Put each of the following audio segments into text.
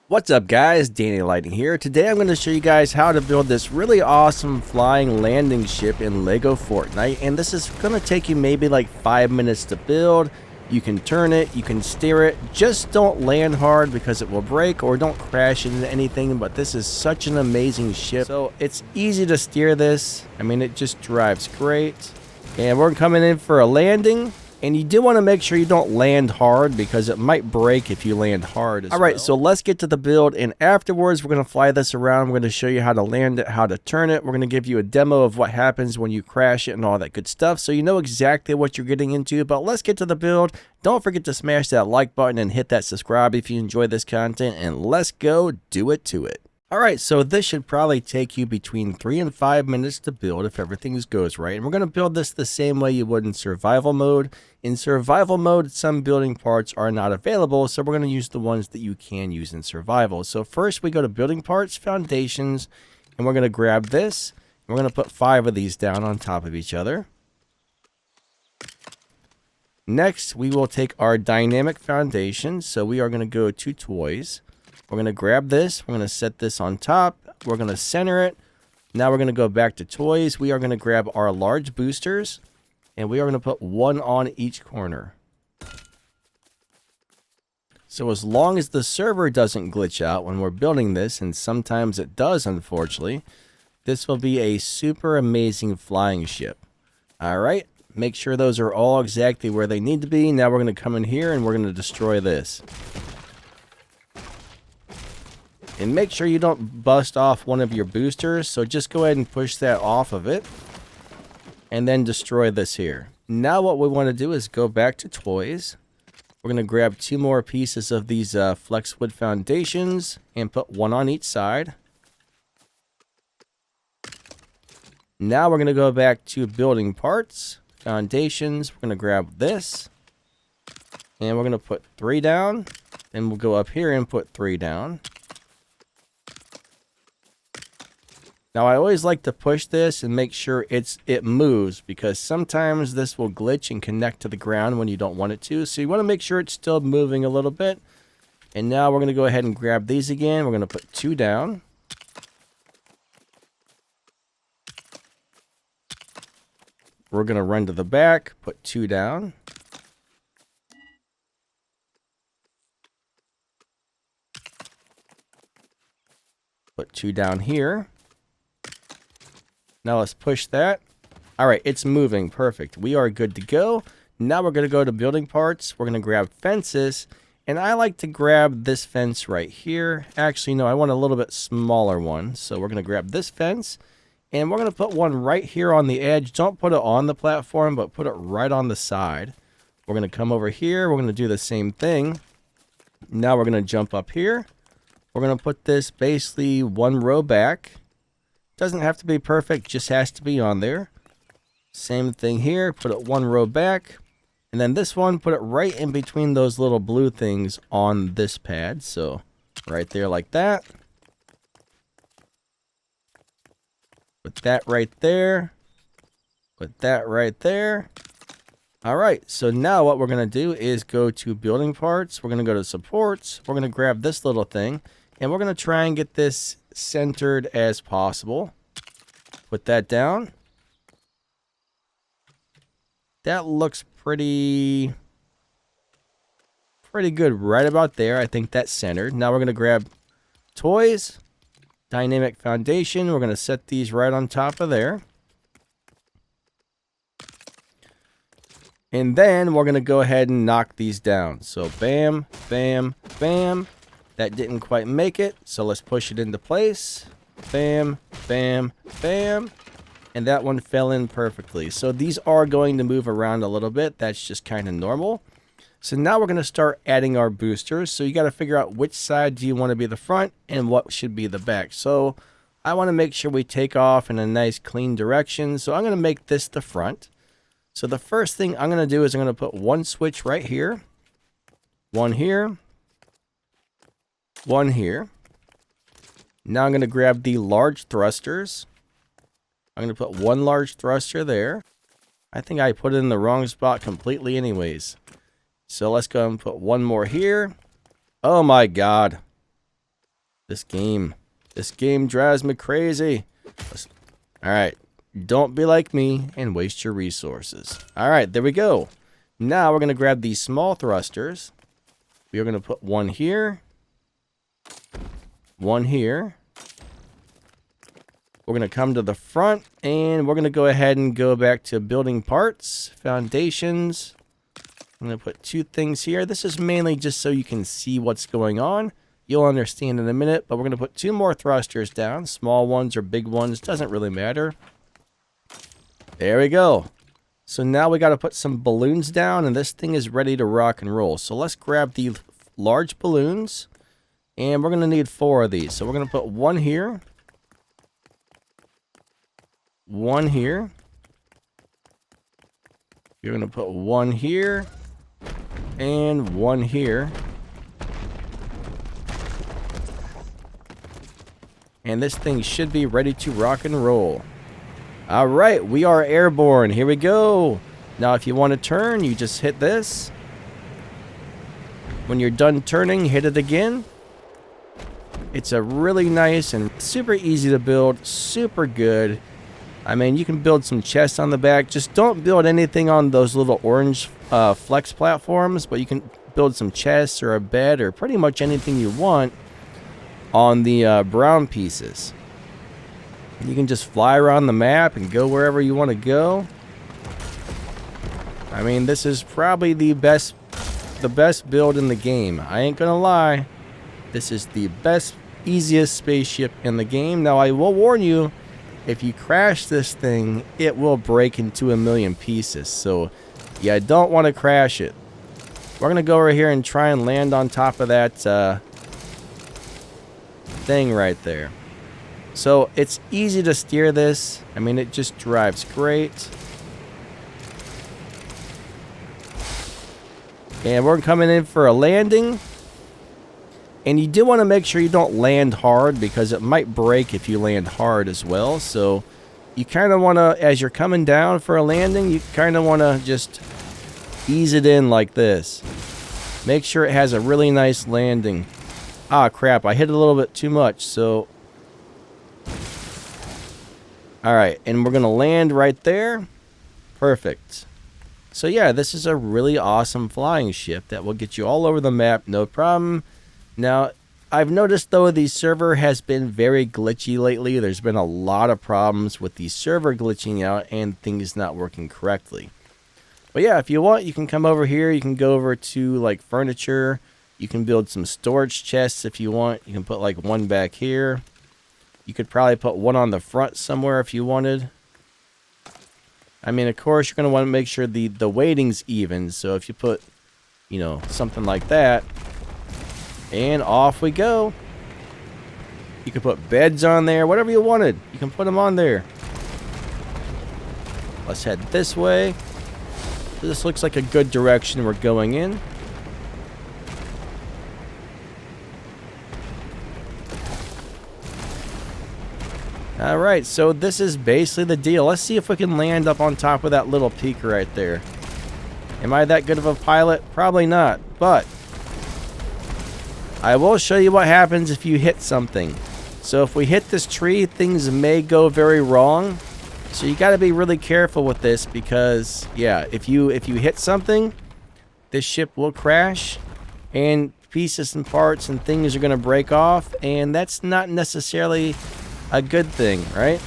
What's up guys, Danny Lighting here. Today I'm going to show you guys how to build this really awesome flying landing ship in Lego Fortnite, and this is going to take you maybe like 5 minutes to build. You can turn it, you can steer it, just don't land hard because it will break, or don't crash into anything. But this is such an amazing ship, so it's easy to steer this. I mean, it just drives great. And we're coming in for a landing. And you do want to make sure you don't land hard because it might break if you land hard as well. Alright, so let's get to the build, and afterwards we're going to fly this around. We're going to show you how to land it, how to turn it. We're going to give you a demo of what happens when you crash it and all that good stuff, so you know exactly what you're getting into. But let's get to the build. Don't forget to smash that like button and hit that subscribe if you enjoy this content, and let's go do it to it. Alright, so this should probably take you between 3 and 5 minutes to build if everything goes right. And we're going to build this the same way you would in survival mode. In survival mode, some building parts are not available, so we're going to use the ones that you can use in survival. So first we go to building parts, foundations, and we're going to grab this. We're going to put 5 of these down on top of each other. Next, we will take our dynamic foundation. So we are going to go to toys. We're going to grab this. We're going to set this on top. We're going to center it. Now we're going to go back to toys. We are going to grab our large boosters, and we are going to put 1 on each corner. So as long as the server doesn't glitch out when we're building this, and sometimes it does, unfortunately, this will be a super amazing flying ship. All right, make sure those are all exactly where they need to be. Now we're going to come in here and we're going to destroy this. And make sure you don't bust off one of your boosters, so just go ahead and push that off of it. And then destroy this here. Now what we want to do is go back to toys. We're going to grab 2 more pieces of these flex wood foundations and put 1 on each side. Now we're going to go back to building parts, foundations. We're going to grab this. And we're going to put 3 down. Then we'll go up here and put 3 down. Now, I always like to push this and make sure it moves, because sometimes this will glitch and connect to the ground when you don't want it to. So you want to make sure it's still moving a little bit. And now we're going to go ahead and grab these again. We're going to put 2 down. We're going to run to the back, put 2 down. Put 2 down here. Now let's push that. All right, it's moving. Perfect. We are good to go. Now we're going to go to building parts. We're going to grab fences. And I like to grab this fence right here. Actually, no, I want a little bit smaller one. So we're going to grab this fence. And we're going to put one right here on the edge. Don't put it on the platform, but put it right on the side. We're going to come over here. We're going to do the same thing. Now we're going to jump up here. We're going to put this basically 1 row back. Doesn't have to be perfect, just has to be on there. Same thing here, put it 1 row back. And then this one, put it right in between those little blue things on this pad. So right there like that. Put that right there. Put that right there. All right, so now what we're going to do is go to building parts. We're going to go to supports. We're going to grab this little thing. And we're going to try and get this centered as possible. Put that down. That looks pretty good right about there. I think that's centered. Now we're going to grab toys, dynamic foundation. We're going to set these right on top of there. And then we're going to go ahead and knock these down. So bam, bam, bam. That didn't quite make it, so let's push it into place. Bam, bam, bam. And that one fell in perfectly. So these are going to move around a little bit. That's just kind of normal. So now we're going to start adding our boosters. So you got to figure out which side do you want to be the front and what should be the back. So I want to make sure we take off in a nice clean direction. So I'm going to make this the front. So the first thing I'm going to do is I'm going to put 1 switch right here. 1 here. 1 here. Now I'm going to grab the large thrusters. I'm going to put 1 large thruster there. I think I put it in the wrong spot completely anyways. So let's go and put 1 more here. Oh my god. This game drives me crazy. Alright, don't be like me and waste your resources. Alright, there we go. Now we're going to grab these small thrusters. We are going to put one here. One here. We're going to come to the front and we're going to go ahead and go back to building parts, foundations. I'm going to put two things here. This is mainly just so you can see what's going on. You'll understand in a minute, but we're going to put two more thrusters down. Small ones or big ones, doesn't really matter. There we go. So now we got to put some balloons down, and this thing is ready to rock and roll. So let's grab the large balloons, and we're going to need 4 of these. So we're going to put one here. One here. You're going to put one here. And one here. And this thing should be ready to rock and roll. Alright, we are airborne. Here we go. Now if you want to turn, you just hit this. When you're done turning, hit it again. It's a really nice and super easy to build. Super good. I mean, you can build some chests on the back. Just don't build anything on those little orange flex platforms. But you can build some chests or a bed or pretty much anything you want on the brown pieces. You can just fly around the map and go wherever you want to go. I mean, this is probably the best build in the game. I ain't gonna lie. This is the best, easiest spaceship in the game. Now, I will warn you, if you crash this thing, it will break into a million pieces. So, yeah, don't want to crash it. We're gonna go over here and try and land on top of that thing right there. So it's easy to steer this. I mean, it just drives great. And we're coming in for a landing. And you do want to make sure you don't land hard, because it might break if you land hard as well. So you kind of want to, as you're coming down for a landing, you kind of want to just ease it in like this. Make sure it has a really nice landing. Ah, crap, I hit it a little bit too much, so... Alright, and we're going to land right there. Perfect. So yeah, this is a really awesome flying ship that will get you all over the map, no problem. Now, I've noticed, though, the server has been very glitchy lately. There's been a lot of problems with the server glitching out and things not working correctly. But yeah, if you want, you can come over here. You can go over to, like, furniture. You can build some storage chests if you want. You can put like one back here. You could probably put one on the front somewhere if you wanted. I mean, of course, you're going to want to make sure the weighting's even. So if you put, you know, something like that. And off we go. You can put beds on there. Whatever you wanted. You can put them on there. Let's head this way. This looks like a good direction we're going in. Alright, so this is basically the deal. Let's see if we can land up on top of that little peak right there. Am I that good of a pilot? Probably not, but I will show you what happens if you hit something. So if we hit this tree, things may go very wrong. So you got to be really careful with this, because yeah, if you hit something, this ship will crash and pieces and parts and things are going to break off, and that's not necessarily a good thing, right?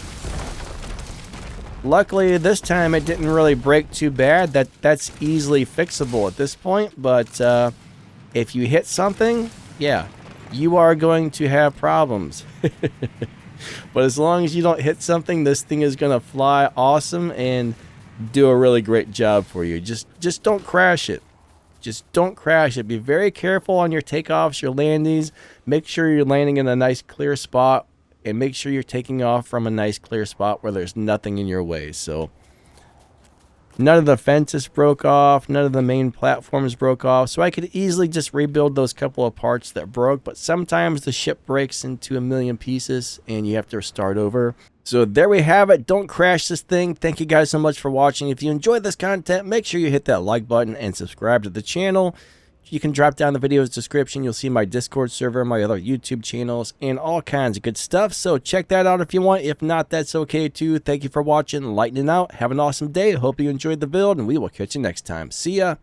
Luckily, this time it didn't really break too bad. That's easily fixable at this point, but if you hit something, yeah, you are going to have problems. But as long as you don't hit something, this thing is going to fly awesome and do a really great job for you. Just don't crash it. Just don't crash it. Be very careful on your takeoffs, your landings. Make sure you're landing in a nice clear spot. And make sure you're taking off from a nice clear spot where there's nothing in your way. So none of the fences broke off. None of the main platforms broke off. So I could easily just rebuild those couple of parts that broke. But sometimes the ship breaks into a million pieces and you have to start over. So there we have it. Don't crash this thing. Thank you guys so much for watching. If you enjoyed this content, make sure you hit that like button and subscribe to the channel. You can drop down the video's description. You'll see my Discord server, my other YouTube channels, and all kinds of good stuff. So check that out if you want. If not, that's okay too. Thank you for watching, lightning out. Have an awesome day. Hope you enjoyed the build, and we will catch you next time. See ya.